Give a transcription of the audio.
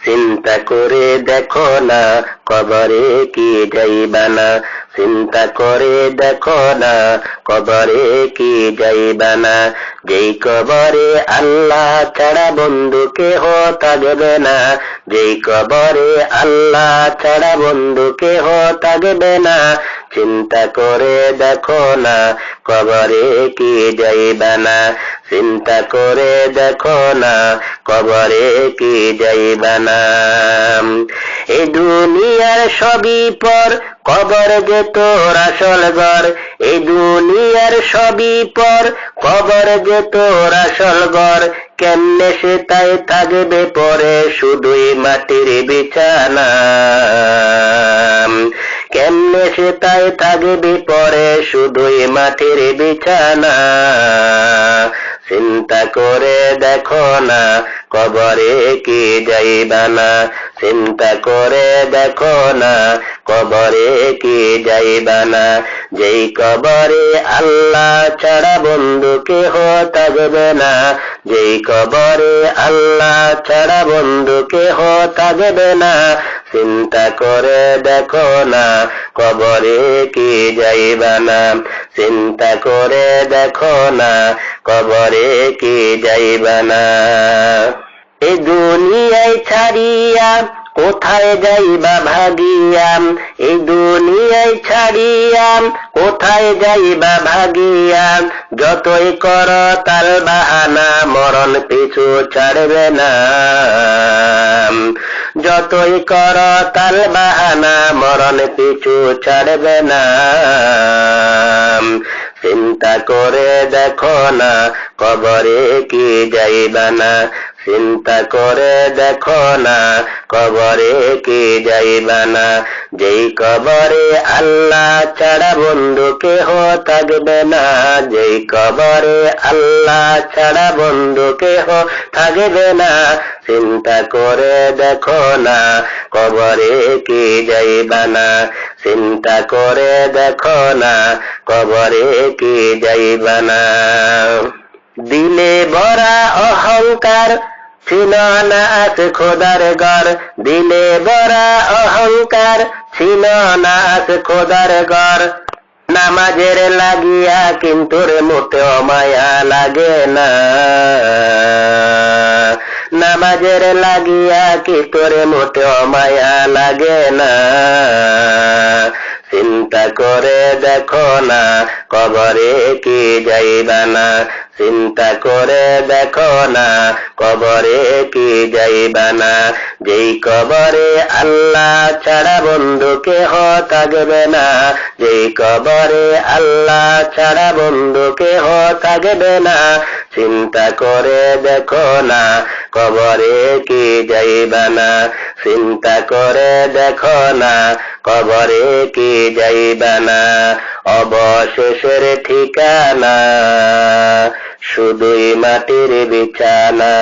চিন্তা করে দেখো না কবরে কি যাইবা না, চিন্তা করে দেখো না কবরে কি যাইবা না। যেই কবরে আল্লাহ ছাড়া বন্ধু কেহ থাকবে না, যেই কবরে আল্লাহ ছাড়া বন্ধু কেহ থাকবে না। চিন্তা করে দেখো না কবরে কি যাইবা না, চিন্তা করে দেখো না কবরে কি যাইবা না। এই দুনিয়ার সবই পর, কবর যে তোর আসল ঘর। এই দুনিয়ার সবই পর, কবর যে তোর আসল ঘর। কেমনে সে তাই থাকবে পরে শুধুই মাটির বিছানা, কেমনে সে তাই থাকবে পরে শুধুই মাটির বিছানা। চিন্তা করে দেখো না কবরে কি যাইবা না, চিন্তা করে দেখো না কবরে কি যাইবা না। যেই কবরে আল্লাহ ছাড়া বন্ধু কেহ থাকবে না, যেই কবরে আল্লাহ ছাড়া বন্ধু কেহ থাকবে না। চিন্তা করে দেখো না কবরে কি যাইবা না, চিন্তা করে দেখো না কবরে কি যাইবা না। এই দুনিয়ায় ছাড়িয়া কোথায় যাইবা ভাগিয়া, এই দুনিয়ায় ছাড়িয়া কোথায় যাইবা ভাগিয়া। যতই কর তার বাহানা মরণ পিছু ছাড়বে না, যতই কর তার বাহানা মরণ পিছু ছাড়বে না। চিন্তা করে দেখো না কবরে কি যাইবা না, চিন্তা করে দেখো না কবরে কি যাইবা না। যেই কবরে আল্লাহ ছাড়া বন্ধু কেহ থাকবে না, যেই কবরে আল্লাহ ছাড়া বন্ধু কেহ থাকবে না। চিন্তা করে দেখো না কবরে কি যাইবা না, চিন্তা করে দেখো না কবরে কি যাইবা না। দিলে ভরা অহংকার ছিল না আজ খোদার ঘর, দিলে ভরা অহংকার ছিল না আজ খোদার ঘর। নামাজের লাগিয়া কিন্তু রে মোটেও মায়া লাগে না, নামাজের লাগিয়া কি তোরে মোটেও মায়া লাগে না। চিন্তা করে দেখো না কবরে কি যাইবা না, চিন্তা করে দেখো না কবরে কি যাইবা না। যেই কবরে আল্লাহ ছাড়া বন্ধু কেহ থাকবে না, যেই কবরে আল্লাহ ছাড়া বন্ধু কেহ থাকবে না। চিন্তা করে দেখো না কবরে কি যাইবা না, চিন্তা করে দেখো না কবরে কি যাইবা না। অবশেষের ঠিকানা শুধুই মাটির বিছানা।